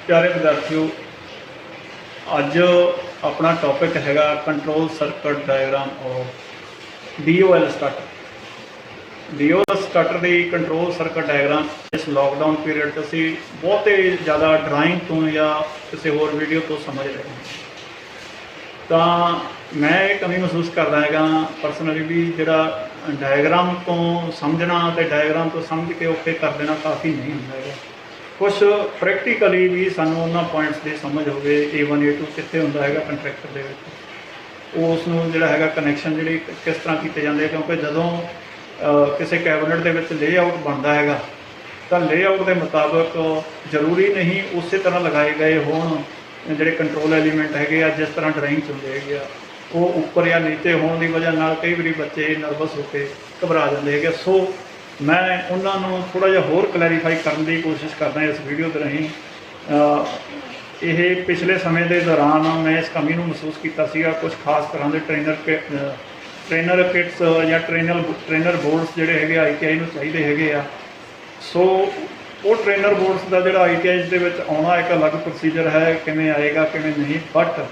प्यारे विद्यार्थियों, अज अपना टॉपिक हैगा control circuit diagram of DOL starter. DOL starter की कंट्रोल सर्किट डायग्राम इस लॉकडाउन पीरियड असी बहुत ही ज़्यादा ड्राइंग तो या किसी होर वीडियो तो समझ रहे हैं। तो मैं कमी महसूस करता है परसनली भी जोड़ा डायग्राम तो समझना तो डायग्राम तो समझ के ओके कर देना काफ़ी नहीं होंगे। कुछ प्रैक्टिकली भी सानू उन्होंने पॉइंट्स की समझ हो गए A1 A2 कितने होंगे है कंट्रैक्टर के उसनों जोड़ा है कनैक्शन जी किस तरह किए जाते हैं, क्योंकि जदों किसी कैबिनेट के लेआउट बनता है तो लेआउट के मुताबिक जरूरी नहीं उस तरह लगाए गए होने जोड़े कंट्रोल एलीमेंट है जिस तरह ड्राइंग चलते है वो उपर या नीचे होने की वजह नाल कई बार बच्चे नर्वस होकर घबरा जाते हैं। सो मैं उन्होंने थोड़ा जिहा होर क्लैरीफाई करने की कोशिश करदा इस वीडियो के राही। ये पिछले समय के दौरान मैं इस कमी को महसूस किया कुछ खास तरह के ट्रेनर किट्स या ट्रेनर बोर्ड्स जोड़े है ITI में चाहिए है। सो वो ट्रेनर बोर्ड्स का जो ITI के आना एक अलग प्रोसीजर है, किमें आएगा किमें नहीं। बट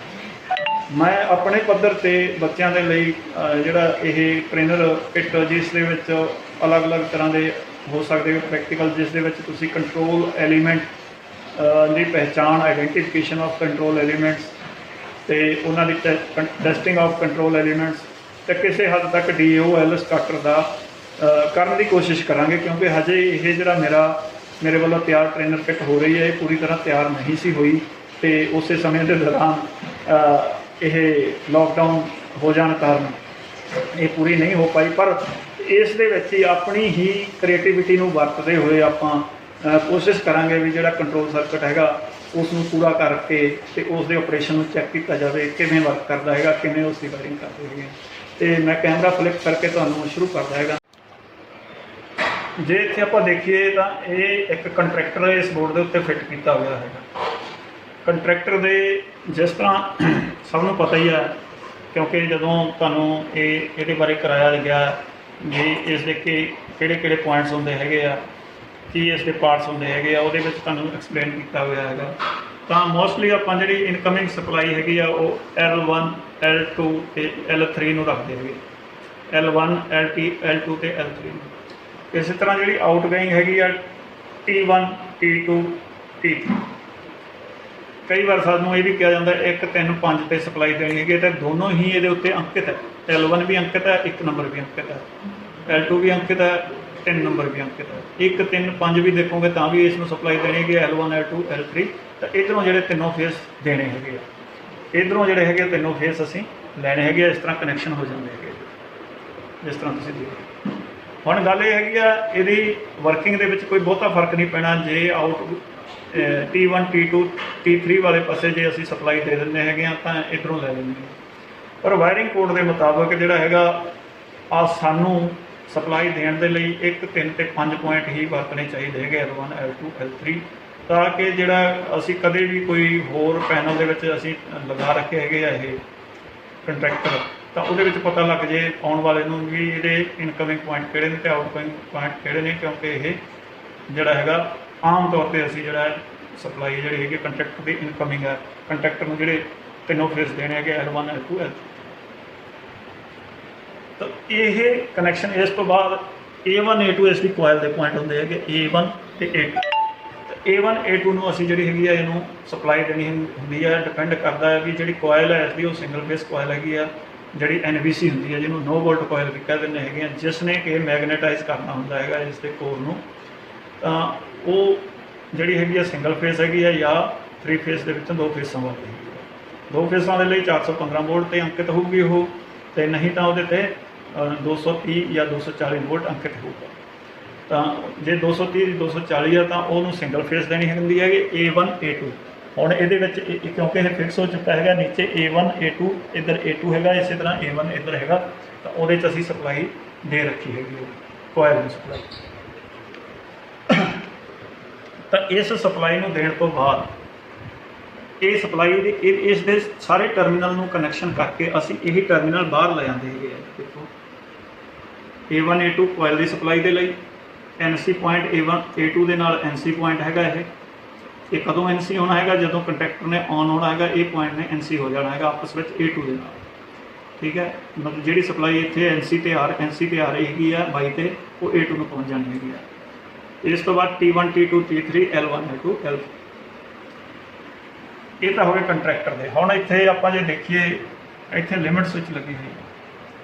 मैं अपने पद्धर से बच्चों के लिए जोड़ा ये ट्रेनर किट जिस अलग अलग तरह के हो सकते प्रैक्टिकल जिस कंट्रोल एलीमेंट की पहचान आइडेंटिफिकेशन ऑफ कंट्रोल एलीमेंट्स तो उन्होंने टेस्टिंग ऑफ कंट्रोल एलीमेंट्स तो किसी हद तक DOL स्टार्टर का करने की कोशिश करांगे, क्योंकि हजे ये जो मेरे वालों तैयार ट्रेनर किट हो रही है पूरी तरह तैयार नहीं सी हुई तो उस समय के दौरान यह लॉकडाउन हो जाने कारण ये पूरी नहीं हो पाई। पर इस दे विच ही अपनी ही क्रिएटिविटी को वरतते हुए आप कोशिश करांगे भी जोड़ा कंट्रोल सर्किट है उसनों पूरा करके तो उसके ऑपरेशन चैक किया जाए किमें वर्क करता है किमें उसकी वायरिंग करते हैं। तो मैं कैमरा फ्लिप करके तुहानूं शुरू करता है। जे इत्थे आपां देखिए तो ये एक कंट्रैक्टर इस बोर्ड के उत्ते फिट किया हुआ है। कंट्रैक्टर दे जिस तरह सबनों पता ही है, क्योंकि जदों तुहानूं ये बारे कराया गया जी इसके किहड़े पॉइंट्स होंदे हैगे आ कि इसके पार्ट्स होंदे हैगे आ, उहदे विच तुहानूं एक्सप्लेन किया हुआ है। तो मोस्टली आपां जिहड़ी इनकमिंग सप्लाई हैगी आ वो L1 L2 ते L3 नूं रखदे हैगे, L1 L2 ते L3। इस तरह जिहड़ी आउटगोइंग हैगी आ T1 T2 T3। कई बार सानूं ये भी कहा जाता है 1 3 5 ते सप्लाई देनी है तो दोनों ही ये उत्ते अंकित है। L1 भी अंकित है, 1 नंबर भी अंकित है, L2 भी अंकित है, 3 नंबर भी अंकित है। 1 3 5 भी देखोगे तो भी इसमें सप्लाई देनी है L1 L2 L3। तो इधरों जो तीनों फेस देने है, इधरों जोड़े है तीनों फेस असी लैने है। इस तरह कनैक्शन हो जाते हैं जिस तरह तुसीं देखो। हुण गल ये हैगी इहदी वर्किंग दे विच कोई बहुता फर्क नहीं पैना जे आउट T1 T2 T3 वाले पासे जे असी सप्लाई दे देंगे है तो इधरों लै लेंगे। पर वायरिंग कोड के मुताबिक जोड़ा है सानू सप्लाई देने के लिए 1 3 ते 5 पॉइंट ही वरतने चाहिए है L1 L2 L3, ताकि जोड़ा असी कदे भी कोई होर पैनल के असी लगा रखे है ये कंट्रैक्टर तो वो पता लग जाए आने वाले भी ये इनकमिंग पॉइंट किहड़े ने ते आउटगोइंग पॉइंट किहड़े ने, क्योंकि ये जोड़ा है आम तौर पर असी जो सप्लाई जी है कंट्रैक्टर की इनकमिंग है। कंट्रैक्टर में जोड़े तीनों फेस देने हैं L1 L2 L3। तो ये कनैक्शन इस तो बाद A1 A2 इसकी कोयल के पॉइंट होंगे है A1 तो A2। तो A1 A2 नूं असी जिहड़ी हैगी आ इहनूं सप्लाई देनी हुंदी है, डिपेंड करता है भी जिहड़ी कोयल है इसकी वो सिंगल फेस कोयल हैगी आ जिहड़ी NBC हुंदी है जिन्होंने नो वोल्ट कोयल भी कह दिंदे हैगे, जिसने कि मैगनेटाइज करना हुंदा है इसके कोर नूं। वो जिहड़ी हैगी सिंगल फेस हैगी है या 3 फेस के विचों 2 फेसां वाली हैगी। 2 फेसां दे लई 415 वोल्ट ते अंकित होगी वो, तो नहीं तो वो 230 या 240 वोल्ट अंकित होगा। तो जे 230 240 है तो उन्होंने सिंगल फेस देनी होंगी है A1 A2। हुण ये क्योंकि ये फिक्स हो चुका है नीचे A1 A2 इधर A2 है, इस तरह A1 इधर है तो वो असी सप्लाई दे रखी हैगी कोयल में सप्लाई। तो इस सप्लाई को देने तो बाद ये सप्लाई इस दे सारे टर्मिनल में कनैक्शन करके असी यही टर्मिनल बाहर ले जाते हैं। देखो A1 A2 कोयल की सप्लाई के लिए NC पॉइंट A1 A2 के नाल NC पॉइंट है ये ਇਹ ਕਦੋਂ NC ਹੋਣਾ ਹੈਗਾ, ਜਦੋਂ ਕੰਟੈਕਟਰ ਨੇ ਔਨ ਹੋਣਾ ਹੈਗਾ, ਇਹ ਪੁਆਇੰਟ ਨੇ NC ਹੋ ਜਾਣਾ ਹੈਗਾ ਆਪਸ ਵਿੱਚ A2 ਦੇ ਨਾਲ। ਠੀਕ ਹੈ, ਮਤਲਬ ਜਿਹੜੀ ਸਪਲਾਈ ਇੱਥੇ NC ਤੇ ਆ ਰਹੀ ਹੈਗੀ ਆ 22 ਤੇ, ਉਹ A2 ਨੂੰ ਪਹੁੰਚ ਜਾਣੀ ਹੈਗੀ ਆ। ਇਸ ਤੋਂ ਬਾਅਦ T1 T2 T3 L1 L2 L3, ਇਹ ਤਾਂ ਹੋ ਗਏ ਕੰਟਰੈਕਟਰ ਦੇ। ਹੁਣ ਇੱਥੇ ਆਪਾਂ ਜੇ ਦੇਖੀਏ, ਇੱਥੇ ਲਿਮਿਟ ਸਵਿਚ ਲੱਗੀ ਹੋਈ ਹੈ।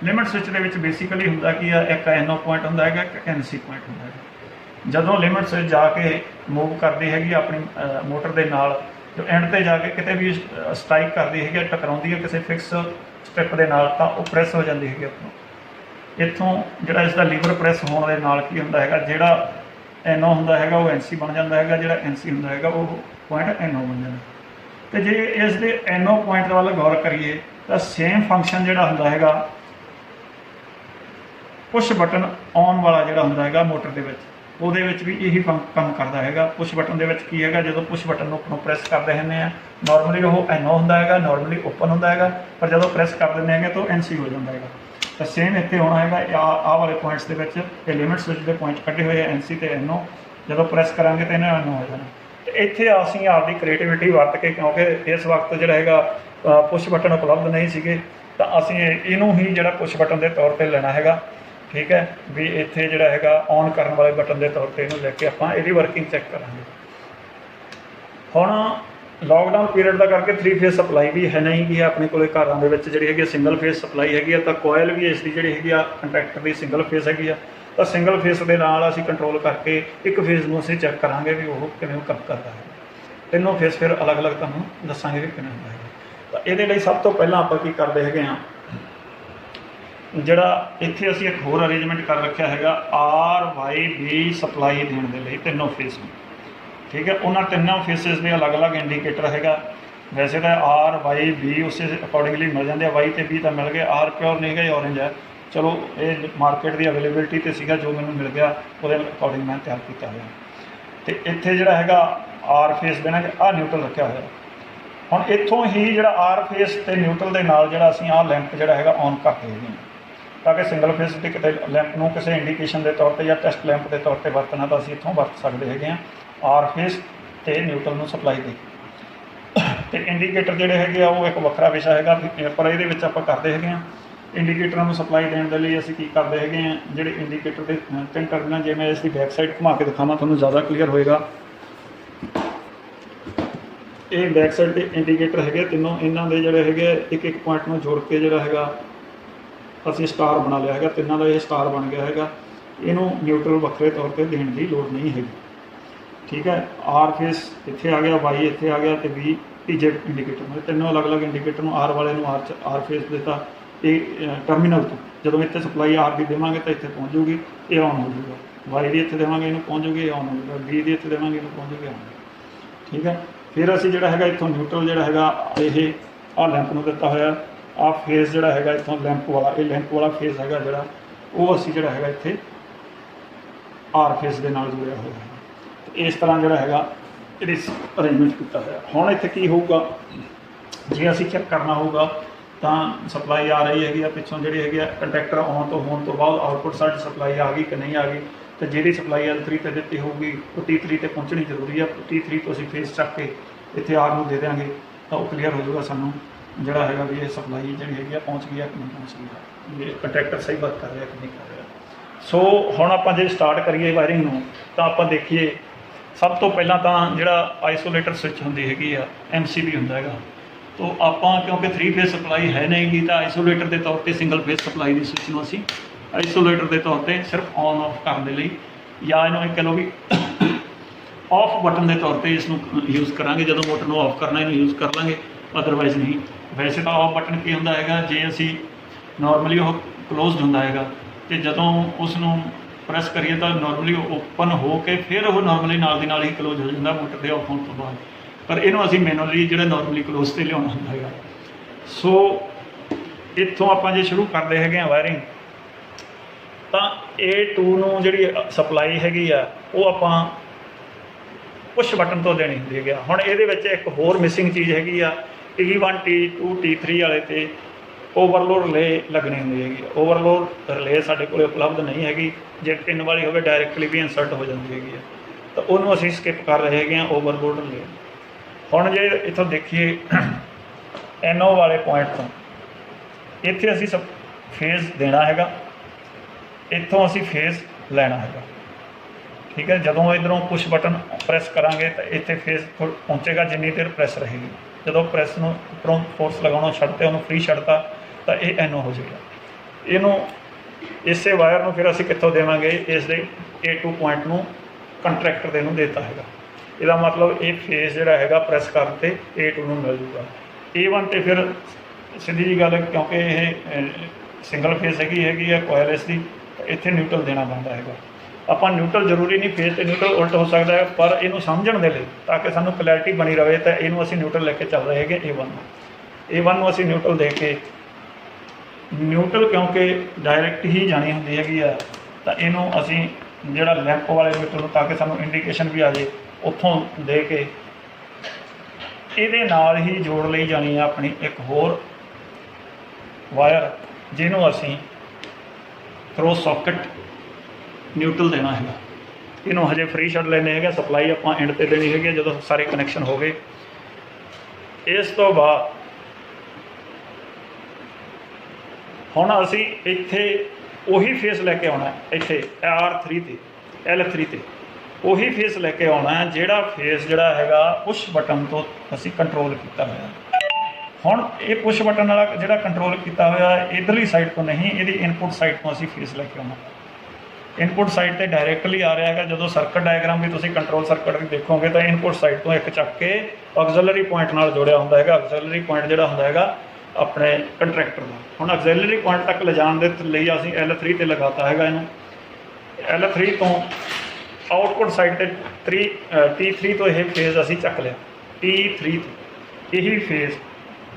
ਲਿਮਿਟ ਸਵਿਚ ਦੇ ਵਿੱਚ ਬੇਸਿਕਲੀ ਹੁੰਦਾ ਕੀ ਆ, ਇੱਕ NO ਪੁਆਇੰਟ ਹੁੰਦਾ ਹੈਗਾ, ਇੱਕ NC ਪੁਆਇੰਟ ਹੁੰਦਾ ਹੈਗਾ। ਜਦੋਂ ਲਿਮਿਟ ਸਵਿਚ ਜਾ ਕੇ ਮੂਵ ਕਰਦੀ ਹੈਗੀ ਆਪਣੀ ਮੋਟਰ ਦੇ ਨਾਲ, ਜੋ ਐਂਡ ਤੇ ਜਾ ਕੇ ਕਿਤੇ ਵੀ ਸਟ੍ਰਾਈਕ ਕਰਦੀ ਹੈਗੀ, ਟਕਰਾਉਂਦੀ ਹੈ ਕਿਸੇ ਫਿਕਸ ਸਟ੍ਰਿਪ ਦੇ ਨਾਲ, ਤਾਂ ਉਹ ਪ੍ਰੈਸ ਹੋ ਜਾਂਦੀ ਹੈਗੀ ਇੱਥੋਂ ਜਿਹੜਾ ਇਸ ਦਾ ਲੀਵਰ ਪ੍ਰੈਸ ਹੋਣ ਦੇ ਨਾਲ ਕੀ ਹੁੰਦਾ ਹੈਗਾ, ਜਿਹੜਾ NO ਹੁੰਦਾ ਹੈਗਾ ਉਹ NC ਬਣ ਜਾਂਦਾ ਹੈਗਾ, ਜਿਹੜਾ NC ਹੁੰਦਾ ਹੈਗਾ ਉਹ ਪੁਆਇੰਟ NO ਬਣ ਜਾਂਦਾ। ਅਤੇ ਜੇ ਇਸ ਦੇ NO ਪੁਆਇੰਟ ਵੱਲ ਗੌਰ ਕਰੀਏ ਤਾਂ ਸੇਮ ਫੰਕਸ਼ਨ ਜਿਹੜਾ ਹੁੰਦਾ ਹੈਗਾ ਪੁਸ਼ ਬਟਨ ਔਨ ਵਾਲਾ ਜਿਹੜਾ ਹੁੰਦਾ ਹੈਗਾ ਮੋਟਰ ਦੇ ਵਿੱਚ, ਉਹਦੇ ਵਿੱਚ ਵੀ ਇਹੀ ਕੰਮ ਕਰਦਾ ਹੈਗਾ। ਪੁਸ਼ ਬਟਨ ਦੇ ਵਿੱਚ ਕੀ ਹੈਗਾ, ਜਦੋਂ ਪੁਸ਼ ਬਟਨ ਨੂੰ ਉੱਪਰੋਂ ਪ੍ਰੈਸ ਕਰਦੇ ਹੁੰਦੇ ਆ, ਨੋਰਮਲੀ ਉਹ NO ਹੁੰਦਾ ਹੈਗਾ, ਨੋਰਮਲੀ ਓਪਨ ਹੁੰਦਾ ਹੈਗਾ, ਪਰ ਜਦੋਂ ਪ੍ਰੈਸ ਕਰ ਦਿੰਦੇ ਹੈਗੇ ਤਾਂ ਉਹ NC ਹੋ ਜਾਂਦਾ ਹੈਗਾ। ਤਾਂ ਸੇਮ ਇੱਥੇ ਹੋਣਾ ਹੈਗਾ, ਆਹ ਵਾਲੇ ਪੁਆਇੰਟਸ ਦੇ ਵਿੱਚ ਇਹ ਲਿਮਿਟ ਸਵਿਚ ਦੇ ਪੁਆਇੰਟ ਕੱਢੇ ਹੋਏ ਆ NC ਤੇ NO, ਜਦੋਂ ਪ੍ਰੈਸ ਕਰਾਂਗੇ ਤਾਂ ਇਹਨਾਂ NO ਹੋ ਜਾਣਾ। ਅਤੇ ਇੱਥੇ ਅਸੀਂ ਆਪਦੀ ਕ੍ਰੀਏਟੀਵਿਟੀ ਵਰਤ ਕੇ, ਕਿਉਂਕਿ ਇਸ ਵਕਤ ਜਿਹੜਾ ਹੈਗਾ ਪੁਸ਼ ਬਟਨ ਉਪਲਬਧ ਨਹੀਂ ਸੀਗੇ, ਤਾਂ ਅਸੀਂ ਇਹਨੂੰ ਹੀ ਜਿਹੜਾ ਪੁਸ਼ ਬਟਨ ਦੇ ਤੌਰ 'ਤੇ ਲੈਣਾ ਹੈਗਾ। ਠੀਕ ਹੈ, ਵੀ ਇੱਥੇ ਜਿਹੜਾ ਹੈਗਾ ਔਨ ਕਰਨ ਵਾਲੇ ਬਟਨ ਦੇ ਤੌਰ 'ਤੇ ਇਹਨੂੰ ਲੈ ਕੇ ਆਪਾਂ ਇਹਦੀ ਵਰਕਿੰਗ ਚੈੱਕ ਕਰਾਂਗੇ। ਹੁਣ ਲੋਕਡਾਊਨ ਪੀਰੀਅਡ ਦਾ ਕਰਕੇ 3 ਫੇਜ਼ ਸਪਲਾਈ ਵੀ ਹੈ ਨਹੀਂ ਗੀ ਆਪਣੇ ਕੋਲੇ ਘਰਾਂ ਦੇ ਵਿੱਚ, ਜਿਹੜੀ ਹੈਗੀ ਸਿੰਗਲ ਫੇਜ਼ ਸਪਲਾਈ ਹੈਗੀ ਆ। ਤਾਂ ਕੋਇਲ ਵੀ ਇਸ ਦੀ ਜਿਹੜੀ ਹੈਗੀ ਆ ਕੰਟਰੈਕਟਰ ਦੀ ਸਿੰਗਲ ਫੇਜ਼ ਹੈਗੀ ਆ। ਤਾਂ ਸਿੰਗਲ ਫੇਜ਼ ਦੇ ਨਾਲ ਅਸੀਂ ਕੰਟਰੋਲ ਕਰਕੇ ਇੱਕ ਫੇਜ਼ ਨੂੰ ਅਸੀਂ ਚੈੱਕ ਕਰਾਂਗੇ ਵੀ ਉਹ ਕਿਵੇਂ ਕੰਮ ਕਰਦਾ ਹੈ। ਤਿੰਨੋਂ ਫੇਜ਼ ਫਿਰ ਅਲੱਗ-ਅਲੱਗ ਤੁਹਾਨੂੰ ਦੱਸਾਂਗੇ ਕਿ ਕਿਵੇਂ ਹੁੰਦਾ ਹੈ। ਤਾਂ ਇਹਦੇ ਲਈ ਸਭ ਤੋਂ ਪਹਿਲਾਂ ਆਪਾਂ ਕੀ ਕਰਦੇ ਹੈਗੇ ਹਾਂ, ਜਿਹੜਾ ਇੱਥੇ ਅਸੀਂ ਇੱਕ ਹੋਰ ਅਰੇਂਜਮੈਂਟ ਕਰ ਰੱਖਿਆ ਹੈਗਾ RYB ਸਪਲਾਈ ਦੇਣ ਦੇ ਲਈ ਤਿੰਨੋਂ ਫੇਜ਼ ਨੂੰ। ਠੀਕ ਹੈ, ਉਹਨਾਂ ਤਿੰਨੋਂ ਫੇਸਿਸ ਦੇ ਅਲੱਗ-ਅਲੱਗ ਇੰਡੀਕੇਟਰ ਹੈਗਾ। ਵੈਸੇ ਤਾਂ RYB ਉਸੇ ਅਕੋਰਡਿੰਗਲੀ ਮਿਲ ਜਾਂਦੇ ਆ, Y ਤੇ B ਤਾਂ ਮਿਲ ਗਏ, R ਪਿਓਰ ਨਹੀਂ ਹੈਗਾ, ਇਹ ਔਰੇਂਜ ਹੈ। ਚਲੋ ਇਹ ਮਾਰਕੀਟ ਦੀ ਅਵੇਲੇਬਿਲਿਟੀ 'ਤੇ ਸੀਗਾ, ਜੋ ਮੈਨੂੰ ਮਿਲ ਗਿਆ ਉਹਦੇ ਅਕੋਰਡਿੰਗ ਮੈਂ ਤਿਆਰ ਕੀਤਾ ਹੋਇਆ। ਅਤੇ ਇੱਥੇ ਜਿਹੜਾ ਹੈਗਾ R ਫੇਸ ਦੇਣਾ, ਆਹ ਨਿਊਟਰਲ ਰੱਖਿਆ ਹੋਇਆ। ਹੁਣ ਇੱਥੋਂ ਹੀ ਜਿਹੜਾ R ਫੇਸ ਅਤੇ ਨਿਊਟਰਲ ਦੇ ਨਾਲ ਜਿਹੜਾ ਅਸੀਂ ਆਹ ਲੈਂਪ ਜਿਹੜਾ ਹੈਗਾ ਔਨ ਕਰਦੇ ਹੈਗੇ ਹਾਂ, ਤਾਂ ਕਿ ਸਿੰਗਲ ਫੇਸ 'ਤੇ ਕਿਤੇ ਲੈਂਪ ਨੂੰ ਕਿਸੇ ਇੰਡੀਕੇਸ਼ਨ ਦੇ ਤੌਰ 'ਤੇ ਜਾਂ ਟੈਸਟ ਲੈਂਪ ਦੇ ਤੌਰ 'ਤੇ ਵਰਤਣਾ, ਤਾਂ ਅਸੀਂ ਇੱਥੋਂ ਵਰਤ ਸਕਦੇ ਹੈਗੇ ਹਾਂ R ਫੇਸ ਅਤੇ ਨਿਊਟਰਲ ਨੂੰ ਸਪਲਾਈ ਦੇ। ਅਤੇ ਇੰਡੀਕੇਟਰ ਜਿਹੜੇ ਹੈਗੇ ਆ ਉਹ ਇੱਕ ਵੱਖਰਾ ਵਿਸ਼ਾ ਹੈਗਾ, ਪਰ ਇਹਦੇ ਵਿੱਚ ਆਪਾਂ ਕਰਦੇ ਹੈਗੇ ਹਾਂ। ਇੰਡੀਕੇਟਰਾਂ ਨੂੰ ਸਪਲਾਈ ਦੇਣ ਦੇ ਲਈ ਅਸੀਂ ਕੀ ਕਰਦੇ ਹੈਗੇ ਹਾਂ, ਜਿਹੜੇ ਇੰਡੀਕੇਟਰ ਦੇ 3 ਟਰਮੀਨਲ, ਜੇ ਮੈਂ ਇਸ ਦੀ ਬੈਕ ਸਾਈਡ ਘੁਮਾ ਕੇ ਦਿਖਾਵਾਂ ਤੁਹਾਨੂੰ ਜ਼ਿਆਦਾ ਕਲੀਅਰ ਹੋਏਗਾ। ਇਹ ਬੈਕ ਸਾਈਡ 'ਤੇ ਇੰਡੀਕੇਟਰ ਹੈਗੇ ਤਿੰਨੋਂ, ਇਹਨਾਂ ਦੇ ਜਿਹੜੇ ਹੈਗੇ ਇੱਕ ਪੁਆਇੰਟ ਨੂੰ ਜੋੜ ਕੇ ਜਿਹੜਾ ਹੈਗਾ ਅਸੀਂ ਸਟਾਰ ਬਣਾ ਲਿਆ ਹੈਗਾ, ਤਿੰਨਾਂ ਦਾ ਇਹ ਸਟਾਰ ਬਣ ਗਿਆ ਹੈਗਾ। ਇਹਨੂੰ ਨਿਊਟਰਲ ਵੱਖਰੇ ਤੌਰ ਤੇ ਦੇਣ ਦੀ ਲੋੜ ਨਹੀਂ ਹੈਗੀ। ਠੀਕ ਹੈ, R ਫੇਸ ਇੱਥੇ ਆ ਗਿਆ, Y ਇੱਥੇ ਆ ਗਿਆ, ਅਤੇ B ਤੀਜੇ ਇੰਡੀਕੇਟਰ ਨੂੰ, ਤਿੰਨੋਂ ਅਲੱਗ-ਅਲੱਗ ਇੰਡੀਕੇਟਰ ਨੂੰ R ਵਾਲੇ ਨੂੰ R ਫੇਸ ਦਿੱਤਾ। ਇਹ ਟਰਮੀਨਲ ਤੋਂ ਜਦੋਂ ਇੱਥੇ ਸਪਲਾਈ R ਦੀ ਦੇਵਾਂਗੇ ਤਾਂ ਇੱਥੇ ਪਹੁੰਚ ਜੂਗੀ, ਇਹ ਔਨ ਹੋ ਜੂਗਾ। Y ਦੀ ਇੱਥੇ ਦੇਵਾਂਗੇ ਇਹਨੂੰ ਪਹੁੰਚ ਜੂਗੀ, ਇਹ ਔਨ ਹੋ ਜੂਗਾ। B ਦੀ ਇੱਥੇ ਦੇਵਾਂਗੇ ਇਹਨੂੰ ਪਹੁੰਚ ਜੂਗੀ, ਔਨ। ਠੀਕ ਹੈ, ਫਿਰ ਅਸੀਂ ਜਿਹੜਾ ਹੈਗਾ ਇੱਥੋਂ ਨਿਊਟਰਲ ਜਿਹੜਾ ਹੈਗਾ ਇਹ ਆਹ ਲੈਂਪ ਨੂੰ ਦਿੱਤਾ ਹੋਇਆ, ਆਹ ਫੇਸ ਜਿਹੜਾ ਹੈਗਾ ਇੱਥੋਂ ਲੈਂਪ ਵਾਲਾ, ਇਹ ਲੈਂਪ ਵਾਲਾ ਫੇਸ ਹੈਗਾ ਜਿਹੜਾ, ਉਹ ਅਸੀਂ ਜਿਹੜਾ ਹੈਗਾ ਇੱਥੇ R ਫੇਸ ਦੇ ਨਾਲ ਜੁੜਿਆ ਹੋਇਆ ਹੈ। ਇਸ ਤਰ੍ਹਾਂ ਜਿਹੜਾ ਹੈਗਾ ਇਹਦੀ ਅਰੇਂਜਮੈਂਟ ਕੀਤਾ ਹੋਇਆ। ਹੁਣ ਇੱਥੇ ਕੀ ਹੋਊਗਾ, ਜੇ ਅਸੀਂ ਚੈੱਕ ਕਰਨਾ ਹੋਊਗਾ ਤਾਂ ਸਪਲਾਈ ਆ ਰਹੀ ਹੈਗੀ ਆ ਪਿੱਛੋਂ, ਜਿਹੜੀ ਹੈਗੀ ਆ ਕੰਟੈਕਟਰ ਔਨ ਤੋਂ ਹੋਣ ਤੋਂ ਬਾਅਦ ਆਊਟਪੁੱਟ ਸਾਡੀ ਸਪਲਾਈ ਆ ਗਈ ਕਿ ਨਹੀਂ ਆ ਗਈ। ਅਤੇ ਜਿਹੜੀ ਸਪਲਾਈ L3 'ਤੇ ਦਿੱਤੀ ਹੋਊਗੀ ਉਹ T3 'ਤੇ ਪਹੁੰਚਣੀ ਜ਼ਰੂਰੀ ਆ। T3 ਤੋਂ ਅਸੀਂ ਫੇਸ ਚੱਕ ਕੇ ਇੱਥੇ R ਨੂੰ ਦੇ ਦਿਆਂਗੇ, ਤਾਂ ਉਹ ਕਲੀਅਰ ਹੋ ਜਾਊਗਾ ਸਾਨੂੰ ਜਿਹੜਾ ਹੈਗਾ ਵੀ ਇਹ ਸਪਲਾਈ ਜਿਹੜੀ ਹੈਗੀ ਆ ਪਹੁੰਚ ਗਈ ਆ ਕਿ ਨਹੀਂ ਪਹੁੰਚ ਗਈ ਆ, ਇਹ ਕੰਟਰੈਕਟਰ ਸਹੀ ਵਰਕ ਕਰ ਰਿਹਾ ਕਿ ਨਹੀਂ ਕਰ ਰਿਹਾ। ਸੋ ਹੁਣ ਆਪਾਂ ਜੇ ਸਟਾਰਟ ਕਰੀਏ ਵਾਇਰਿੰਗ ਨੂੰ, ਤਾਂ ਆਪਾਂ ਦੇਖੀਏ ਸਭ ਤੋਂ ਪਹਿਲਾਂ ਤਾਂ ਜਿਹੜਾ ਆਈਸੋਲੇਟਰ ਸਵਿਚ ਹੁੰਦੀ ਹੈਗੀ ਆ MCB ਹੁੰਦਾ ਹੈਗਾ। ਤੋ ਆਪਾਂ ਕਿਉਂਕਿ 3 ਫੇਜ਼ ਸਪਲਾਈ ਹੈ ਨਹੀਂ ਗੀ, ਤਾਂ ਆਈਸੋਲੇਟਰ ਦੇ ਤੌਰ 'ਤੇ ਸਿੰਗਲ ਫੇਜ਼ ਸਪਲਾਈ ਦੀ ਸਵਿਚ ਨੂੰ ਅਸੀਂ ਆਈਸੋਲੇਟਰ ਦੇ ਤੌਰ 'ਤੇ ਸਿਰਫ ਔਨ ਆਫ ਕਰਨ ਦੇ ਲਈ, ਜਾਂ ਇਹਨੂੰ ਇਹ ਕਹਿ ਲਓ ਵੀ ਆਫ ਬਟਨ ਦੇ ਤੌਰ 'ਤੇ ਇਸ ਨੂੰ ਯੂਜ਼ ਕਰਾਂਗੇ। ਜਦੋਂ ਮੋਟਰ ਨੂੰ ਆਫ ਕਰਨਾ ਇਹਨੂੰ ਯੂਜ਼ ਕਰ ਲਾਂਗੇ, ਅਦਰਵਾਈਜ਼ ਨਹੀਂ। ਵੈਸੇ ਤਾਂ ਆਫ ਬਟਨ ਕੀ ਹੁੰਦਾ ਹੈਗਾ, ਜੇ ਅਸੀਂ ਨੋਰਮਲੀ ਉਹ ਕਲੋਜ਼ਡ ਹੁੰਦਾ ਹੈਗਾ, ਅਤੇ ਜਦੋਂ ਉਸ ਨੂੰ ਪ੍ਰੈਸ ਕਰੀਏ ਤਾਂ ਨੋਰਮਲੀ ਓਪਨ ਹੋ ਕੇ ਫਿਰ ਉਹ ਨੋਰਮਲੀ ਨਾਲ ਦੀ ਨਾਲ ਹੀ ਕਲੋਜ਼ ਹੋ ਜਾਂਦਾ ਮੋਟਰ ਦੇ ਆਫ ਹੋਣ ਤੋਂ ਬਾਅਦ। ਪਰ ਇਹਨੂੰ ਅਸੀਂ ਮੈਨੂਅਲੀ ਜਿਹੜਾ ਨੋਰਮਲੀ ਕਲੋਜ਼ 'ਤੇ ਲਿਆਉਣਾ ਹੁੰਦਾ ਹੈਗਾ। ਸੋ ਇੱਥੋਂ ਆਪਾਂ ਜੇ ਸ਼ੁਰੂ ਕਰਦੇ ਹੈਗੇ ਆ ਵਾਇਰਿੰਗ, ਤਾਂ A2 ਨੂੰ ਜਿਹੜੀ ਸਪਲਾਈ ਹੈਗੀ ਆ ਉਹ ਆਪਾਂ ਪੁਸ਼ ਬਟਨ ਤੋਂ ਦੇਣੀ ਹੁੰਦੀ ਹੈਗੀ ਆ। ਹੁਣ ਇਹਦੇ ਵਿੱਚ ਇੱਕ ਹੋਰ ਮਿਸਿੰਗ ਚੀਜ਼ ਹੈਗੀ ਆ, T1 T2 T3 ਵਾਲੇ 'ਤੇ ਓਵਰਲੋਡ ਰਿਲੇ ਲੱਗਣੀ ਹੁੰਦੀ ਹੈਗੀ। ਓਵਰਲੋਡ ਰਿਲੇ ਸਾਡੇ ਕੋਲ ਉਪਲਬਧ ਨਹੀਂ ਹੈਗੀ। ਜੇ ਪਿੰਨ ਵਾਲੀ ਹੋਵੇ ਡਾਇਰੈਕਟਲੀ ਵੀ ਇਨਸਰਟ ਹੋ ਜਾਂਦੀ ਹੈਗੀ ਆ, ਤਾਂ ਉਹਨੂੰ ਅਸੀਂ ਸਕਿਪ ਕਰ ਰਹੇ ਹੈਗੇ ਹਾਂ ਓਵਰਲੋਡ ਰਿਲੇ। ਹੁਣ जे इत्थों देखिए NO वाले पॉइंट तो इत्थे असीं सब फेज़ देना हैगा, इत्थों असीं फेज़ लैना हैगा। ठीक है, जदों इधरों पुश बटन प्रैस करांगे तो इत्थे फेज़ पहुँचेगा जिन्नी देर प्रैस रहेगी। जदों प्रैस नूं उपरों फोर्स लगाउणों छड्डते उहनूं फ्री छड्डता तो ये NO हो जाएगा। इहनूं इसे वायर नूं फिर असीं कित्थों देवांगे, इस दे A2 पॉइंट नूं कंट्रैक्टर दे नूं देता हैगा। ਇਹਦਾ मतलब ये फेज़ जिहड़ा हैगा प्रैस करन ते A2 नूं मिल जूगा। A1 ते फिर सीधी जी गल, क्योंकि ये सिंगल फेज़ हैगी है कोयल इसकी, इत्थे न्यूट्रल देना बनता हैगा। ਆਪਾਂ न्यूट्रल जरूरी नहीं फेज़ ते न्यूट्रल उल्ट हो सकता है, पर इनू समझण दे लई ताकि सानू क्लैरिटी बनी रहे तो इनू असीं न्यूट्रल लेके चल रहे हैं A1 नूं असीं न्यूट्रल दे के, न्यूट्रल क्योंकि डायरैक्ट ही जानी हुंदी हैगी आ, तो इनू असीं जिहड़ा लैंप वाले न्यूट्रल ताकि सानू इंडीकेशन भी आ जाए उत्थों दे के ਇਹਦੇ ਨਾਲ ही जोड़ ਲਈ जानी है अपनी एक होर वायर जिन्हों असी थ्रो सॉकेट न्यूट्रल देना है। इनू हजे फ्री छड्ड लेने है, सप्लाई आप एंड ते देनी है जो सारे कनैक्शन हो गए। इस तो बाद हुण असी इत्थे उही फेस लैके आउणा इत्थे R3 ते L3 ते उही फेस लैके आउणा जिहड़ा फेस जिहड़ा हैगा पुश बटन तो असी कंट्रोल किया होया। हुण ये पुश बटन वाला जिहड़ा कंट्रोल किया होया इधरली साइड तो नहीं, इहदी इनपुट साइड तो असी फेस लैके आउणा। इनपुट साइड ते डायरैक्टली आ रहा है। जो सर्किट डायग्राम भी तुसीं कंट्रोल सर्किट भी देखोगे तो इनपुट साइड तो एक चक के ऑक्सिलरी पॉइंट नाल जोड़िया हुंदा हैगा। ऑक्सिलरी पॉइंट जिहड़ा हुंदा हैगा अपने कंट्रैक्टर का। हुण ऑक्सिलरी पॉइंट तक ले जाण दे लई असीं L3 ते लगाता हैगा। इहनूं L3 तो आउटपुट साइड ते T3 तो यह फेज़ असी चक लिया, T3 तो यही फेज़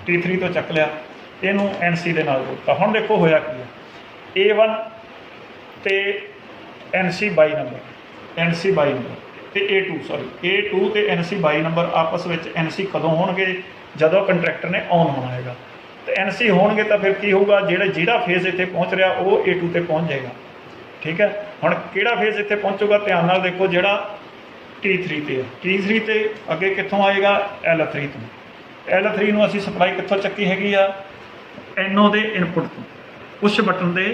T3 तो चक लिया, इनू NC दे नाल जोड़ता। हुण देखो होया की है, A1 ते NC 22 नंबर, NC 22 नंबर ते A2 सॉरी A2 ते NC 22 नंबर आपस में NC कदों होणगे, जदों कंट्रैक्टर ने ऑन होना हैगा। तो NC होणगे तो फिर की होगा, जिहड़ा फेज़ इत्थे पहुँच रहा वो A2 ते पहुँच जाएगा। ठीक है, हुण किहड़ा फेज़ इत्थे पहुँचूगा ध्यान नाल देखो, जिहड़ा T3 ते है, T3 ते अगे कित्थों आएगा L3 तो। L3 नूं असीं सप्लाई कित्थों चक्की हैगी आ, NO दे इनपुट तो, पुश बटन दे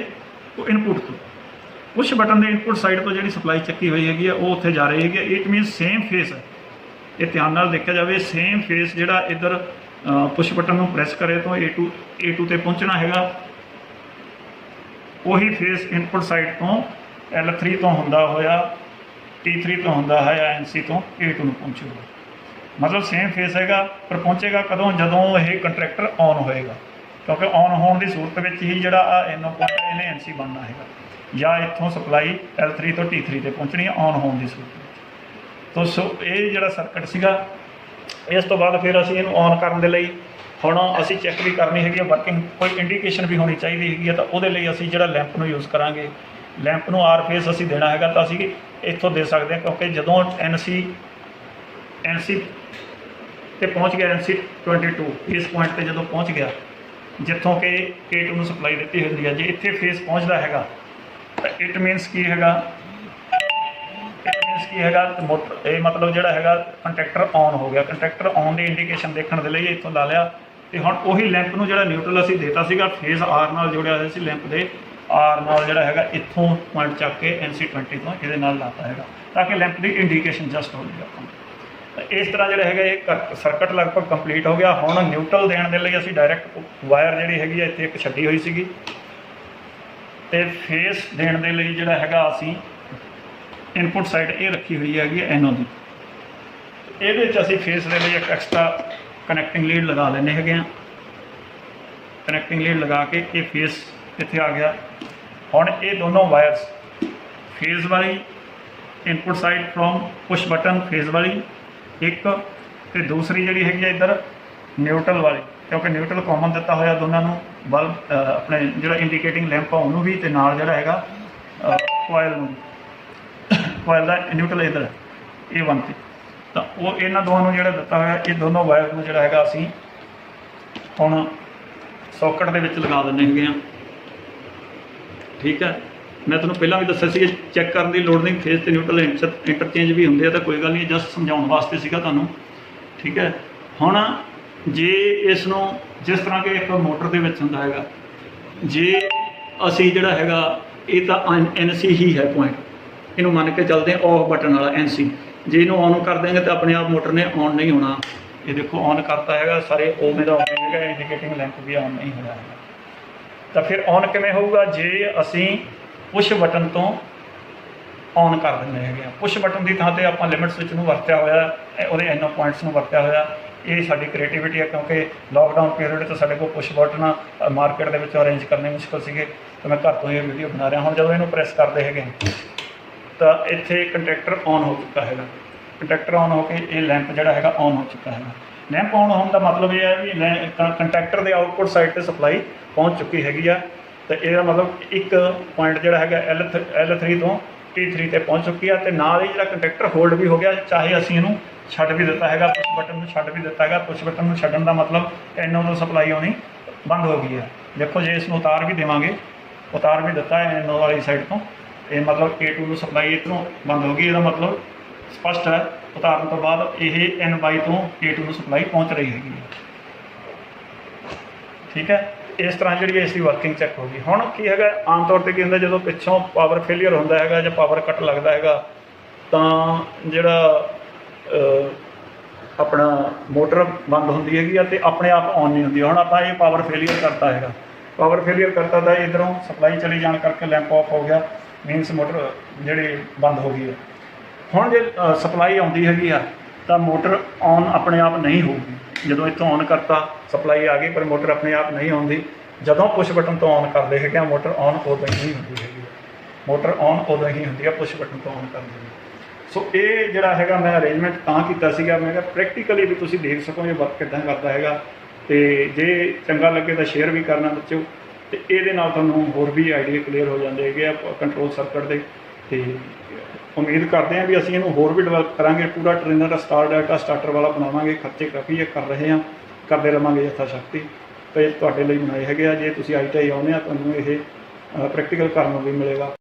इनपुट तो, पुश बटन दे इनपुट साइड तो जिहड़ी सप्लाई चक्की हुई हैगी वो उत्थे जा रही है। इट मीन सेम फेस है, ये ध्यान नाल देखा जाए, सेम फेस जिहड़ा इधर पुश बटन नूं प्रैस करे तो A2 ते पहुँचना हैगा, वही फेस इनपुट साइड तो L3 तो हुंदा होया T3 तो हुंदा है NC तो A2 नूं पहुँचूगा। मतलब सेम फेस हैगा, पर पहुँचेगा कदों, जदों यह कंट्रैक्टर ऑन होएगा, क्योंकि ऑन होने की सूरत में ही जिहड़ा NO पॉइंट इन्हें NC बनना हैगा, या इत्थों सप्लाई L3 तो T3 ते पहुँचनी है ऑन होने की सूरत में। तो सो ये जिहड़ा सर्किट सीगा, इस तो बाद फिर असीं इहनूं ऑन करन दे लई हुण असीं चैक भी करनी हैगी वर्किंग, कोई इंडीकेशन भी होनी चाहिए हैगी, तो उहदे लई असीं जिहड़ा लैंप नूं यूज़ करांगे, लैंप नूं R फेस असीं देना हैगा तो असीं इत्थों दे सकते हैं, क्योंकि जदों NC ते पहुँच गया, NC 22 इस पॉइंट ते जदों पहुँच गया जित्थों कि A2 नूं सप्लाई दित्ती हुंदी है, जे इत्थे फेस पहुँचदा हैगा तो इट मीनस की हैगा, तो मोटर ये मतलब जिहड़ा हैगा कंट्रैक्टर ऑन हो गया। कंट्रैक्टर ऑन की इंडीकेशन देखने के लिए इत्थों ला लिया, तो हुण उही लैंप नूं जिहड़ा न्यूट्रल असीं देता सीगा, फेस R नाल जोड़िया होया सी, लैंप दे R नाल जिहड़ा हैगा इत्थों पॉइंट चक के NC 20 तो इहदे नाल लाता हैगा, ताकि लैंप की इंडीकेशन जस्ट हो जाए आपां। तो इस तरह जिहड़ा हैगा ये सर्किट लगभग कंप्लीट हो गया। हुण न्यूट्रल देण दे लई असीं डायरैक्ट वायर जिहड़ी हैगी इत्थे एक छड्डी होई सीगी, ते फेस देण दे लई जिहड़ा हैगा असीं इनपुट साइड ये रखी हुई हैगी NO की। ये असीं फेस दे लई एक एक्सट्रा कनैक्टिंग लीड लगा लेने हैगे आ, कनैक्टिंग लीड लगा के ये फेस इत्थे आ गया। हुण ये दोनों वायर्स फेस वाली input side from push button face वाली एक, तो दूसरी जिहड़ी हैगी इधर न्यूट्रल वाली, क्योंकि न्यूट्रल कॉमन दिता होया दोनों नूं, बल्ब अपने जिहड़ा इंडीकेटिंग लैंप आ उहनूं भी, ते नाल जिहड़ा हैगा कोयल नूं, कोयल दा न्यूट्रल इधर A1 ते, तो वो इन्हां दोवां नूं जिहड़ा दिता होया, ये दोनों वायर नूं जिहड़ा हैगा असीं हुण सॉकेट दे विच लगा दिंदे हैगे आ। ठीक है, मैं तुहानूं पहलां भी दस्सिया सी, चैक करन दी लोड़ नहीं, फेस ते न्यूट्रल इंटरचेंज भी हुंदे आ, तो कोई गल नहीं, जस्ट समझाउण वास्ते सीगा तुहानूं। ਠੀਕ ਹੈ। ਹੁਣ ਜੇ ਇਸ ਨੂੰ ਜਿਸ ਤਰ੍ਹਾਂ ਕਿ ਇੱਕ ਮੋਟਰ ਦੇ ਵਿੱਚ ਹੁੰਦਾ ਹੈਗਾ, ਜੇ ਅਸੀਂ ਜਿਹੜਾ ਹੈਗਾ ਇਹ ਤਾਂ NC ਹੀ ਹੈ ਪੁਆਇੰਟ, ਇਹਨੂੰ ਮੰਨ ਕੇ ਚੱਲਦੇ ਹਾਂ ਔਫ ਬਟਨ ਵਾਲਾ NC। ਜੇ ਇਹਨੂੰ ਔਨ ਕਰ ਦੇਂਗੇ ਤਾਂ ਆਪਣੇ ਆਪ ਮੋਟਰ ਨੇ ਔਨ ਨਹੀਂ ਹੋਣਾ। ਇਹ ਦੇਖੋ ਔਨ ਕਰਤਾ ਹੈਗਾ, ਸਾਰੇ ਉਵੇਂ ਦਾ ਔਨ ਹੈਗਾ, ਇੰਡੀਕੇਟਿੰਗ ਲੈਂਪ ਵੀ ਔਨ ਨਹੀਂ ਹੋਇਆ ਹੈਗਾ। ਤਾਂ ਫਿਰ ਔਨ ਕਿਵੇਂ ਹੋਊਗਾ? ਜੇ ਅਸੀਂ ਪੁਸ਼ ਬਟਨ ਤੋਂ ਔਨ ਕਰ ਦਿੰਦੇ ਹੈਗੇ ਆ। ਪੁਸ਼ ਬਟਨ ਦੀ ਥਾਂ 'ਤੇ ਆਪਾਂ ਲਿਮਿਟ ਸਵਿਚ ਨੂੰ ਵਰਤਿਆ ਹੋਇਆ, ਉਹਦੇ NO ਪੁਆਇੰਟਸ ਨੂੰ ਵਰਤਿਆ ਹੋਇਆ। ਇਹ ਸਾਡੀ ਕ੍ਰੀਏਟੀਵਿਟੀ ਹੈ, ਕਿਉਂਕਿ ਲੋਕਡਾਊਨ ਪੀਰੀਅਡ 'ਚ ਸਾਡੇ ਕੋਲ ਪੁਸ਼ ਬਟਨ ਮਾਰਕੀਟ ਦੇ ਵਿੱਚ ਅਰੇਂਜ ਕਰਨੇ ਮੁਸ਼ਕਿਲ ਸੀਗੇ, ਤਾਂ ਮੈਂ ਘਰ ਤੋਂ ਇਹ ਵੀਡੀਓ ਬਣਾ ਰਿਹਾ। ਹੁਣ ਜਦੋਂ ਇਹਨੂੰ ਪ੍ਰੈਸ ਕਰਦੇ ਹੈਗੇ ਤਾਂ ਇੱਥੇ ਕੰਟੈਕਟਰ ਔਨ ਹੋ ਚੁੱਕਾ ਹੈਗਾ। ਕੰਟੈਕਟਰ ਔਨ ਹੋ ਕੇ ਇਹ ਲੈਂਪ ਜਿਹੜਾ ਹੈਗਾ ਔਨ ਹੋ ਚੁੱਕਾ ਹੈਗਾ। ਲੈਂਪ ਔਨ ਹੋਣ ਦਾ ਮਤਲਬ ਇਹ ਹੈ ਵੀ ਕੰਟੈਕਟਰ ਦੇ ਆਊਟਪੁੱਟ ਸਾਈਡ 'ਤੇ ਸਪਲਾਈ ਪਹੁੰਚ ਚੁੱਕੀ ਹੈਗੀ ਆ। ਅਤੇ ਇਹਦਾ ਮਤਲਬ ਇੱਕ ਪੁਆਇੰਟ ਜਿਹੜਾ ਹੈਗਾ L3 ਤੋਂ T3 'ਤੇ ਪਹੁੰਚ ਚੁੱਕੀ ਆ, ਅਤੇ ਨਾਲ ਹੀ ਜਿਹੜਾ ਕੰਟੈਕਟਰ ਹੋਲਡ ਵੀ ਹੋ ਗਿਆ। ਚਾਹੇ ਅਸੀਂ ਇਹਨੂੰ ਛੱਡ ਵੀ ਦਿੱਤਾ ਹੈਗਾ, ਪੁਸ਼ ਬਟਨ ਨੂੰ ਛੱਡ ਵੀ ਦਿੱਤਾ ਹੈਗਾ। ਪੁਸ਼ ਬਟਨ ਨੂੰ ਛੱਡਣ ਦਾ ਮਤਲਬ NO ਤੋਂ ਸਪਲਾਈ ਆਉਣੀ ਬੰਦ ਹੋ ਗਈ ਹੈ। ਦੇਖੋ ਜੇ ਇਸ ਨੂੰ ਉਤਾਰ ਵੀ ਦੇਵਾਂਗੇ, ਉਤਾਰ ਵੀ ਦਿੱਤਾ ਹੈ NO ਵਾਲੀ ਸਾਈਡ ਤੋਂ, ਇਹ ਮਤਲਬ A2 ਨੂੰ ਸਪਲਾਈ ਇੱਧਰੋਂ ਬੰਦ ਹੋ ਗਈ। ਇਹਦਾ ਮਤਲਬ ਸਪਸ਼ਟ ਹੈ, ਉਤਾਰਨ ਤੋਂ ਬਾਅਦ ਇਹ N22 ਤੋਂ A2 ਨੂੰ ਸਪਲਾਈ ਪਹੁੰਚ ਰਹੀ ਹੈਗੀ ਹੈ। ਠੀਕ ਹੈ, ਇਸ ਤਰ੍ਹਾਂ ਜਿਹੜੀ ਇਸ ਦੀ ਵਰਕਿੰਗ ਚੈੱਕ ਹੋ ਗਈ। ਹੁਣ ਕੀ ਹੈਗਾ, ਆਮ ਤੌਰ 'ਤੇ ਕੀ ਹੁੰਦਾ, ਜਦੋਂ ਪਿੱਛੋਂ ਪਾਵਰ ਫੇਲੀਅਰ ਹੁੰਦਾ ਹੈਗਾ ਜਾਂ ਪਾਵਰ ਕੱਟ ਲੱਗਦਾ ਹੈਗਾ, ਤਾਂ ਜਿਹੜਾ ਆਪਣਾ ਮੋਟਰ ਬੰਦ ਹੁੰਦੀ ਹੈਗੀ ਆ ਅਤੇ ਆਪਣੇ ਆਪ ਔਨ ਨਹੀਂ ਹੁੰਦੀ। ਹੁਣ ਆਪਾਂ ਇਹ ਪਾਵਰ ਫੇਲੀਅਰ ਕਰਤਾ ਹੈਗਾ, ਪਾਵਰ ਫੇਲੀਅਰ ਕਰਤਾ ਤਾਂ ਇੱਧਰੋਂ ਸਪਲਾਈ ਚਲੀ ਜਾਣ ਕਰਕੇ ਲੈਂਪ ਆਫ ਹੋ ਗਿਆ, ਮੀਨਸ ਮੋਟਰ ਜਿਹੜੀ ਬੰਦ ਹੋ ਗਈ ਹੈ। ਹੁਣ ਜੇ ਸਪਲਾਈ ਆਉਂਦੀ ਹੈਗੀ ਆ ਤਾਂ ਮੋਟਰ ਔਨ ਆਪਣੇ ਆਪ ਨਹੀਂ ਹੋਊਗੀ। ਜਦੋਂ ਇੱਥੋਂ ਔਨ ਕਰਤਾ ਸਪਲਾਈ ਆ ਗਈ, ਪਰ ਮੋਟਰ ਆਪਣੇ ਆਪ ਨਹੀਂ ਆਉਂਦੀ। ਜਦੋਂ ਪੁਸ਼ ਬਟਨ ਤੋਂ ਔਨ ਕਰਦੇ ਹੈਗੇ ਆ, ਮੋਟਰ ਔਨ ਉਦੋਂ ਹੀ ਹੁੰਦੀ ਹੈਗੀ। ਮੋਟਰ ਔਨ ਉਦੋਂ ਹੀ ਹੁੰਦੀ ਆ ਪੁਸ਼ ਬਟਨ ਤੋਂ ਔਨ ਕਰਨ ਦੀ। ਸੋ ਇਹ ਜਿਹੜਾ ਹੈਗਾ ਮੈਂ ਅਰੇਂਜਮੈਂਟ ਤਾਂ ਕੀਤਾ ਸੀਗਾ, ਮੈਂ ਕਿਹਾ ਪ੍ਰੈਕਟੀਕਲੀ ਵੀ ਤੁਸੀਂ ਦੇਖ ਸਕੋ ਇਹ ਵਰਕ ਕਿੱਦਾਂ ਕਰਦਾ ਹੈਗਾ। ਅਤੇ ਜੇ ਚੰਗਾ ਲੱਗੇ ਤਾਂ ਸ਼ੇਅਰ ਵੀ ਕਰਨਾ ਬੱਚਿਓ, ਅਤੇ ਇਹਦੇ ਨਾਲ ਤੁਹਾਨੂੰ ਹੋਰ ਵੀ ਆਈਡੀਆ ਕਲੀਅਰ ਹੋ ਜਾਂਦੇ ਹੈਗੇ ਆ ਕੰਟਰੋਲ ਸਰਕਟ ਦੇ। ਅਤੇ ਉਮੀਦ ਕਰਦੇ ਹਾਂ ਵੀ ਅਸੀਂ ਇਹਨੂੰ ਹੋਰ ਵੀ ਡਿਵੈਲਪ ਕਰਾਂਗੇ, ਪੂਰਾ ਟ੍ਰੇਨਰ ਸਟਾਰ ਡਾਟਾ ਸਟਾਰਟਰ ਵਾਲਾ ਬਣਾਵਾਂਗੇ। ਖਰਚੇ ਕਾਫੀ ਕਰ ਰਹੇ ਹਾਂ, ਕਰਦੇ ਰਹਾਂਗੇ ਯਥਾ ਸ਼ਕਤੀ। ਅਤੇ ਤੁਹਾਡੇ ਲਈ ਬਣਾਏ ਹੈਗੇ ਆ। ਜੇ ਤੁਸੀਂ ITI ਆਉਂਦੇ ਆ ਤੁਹਾਨੂੰ ਇਹ ਪ੍ਰੈਕਟੀਕਲ ਕਰਨ ਨੂੰ ਵੀ ਮਿਲੇਗਾ।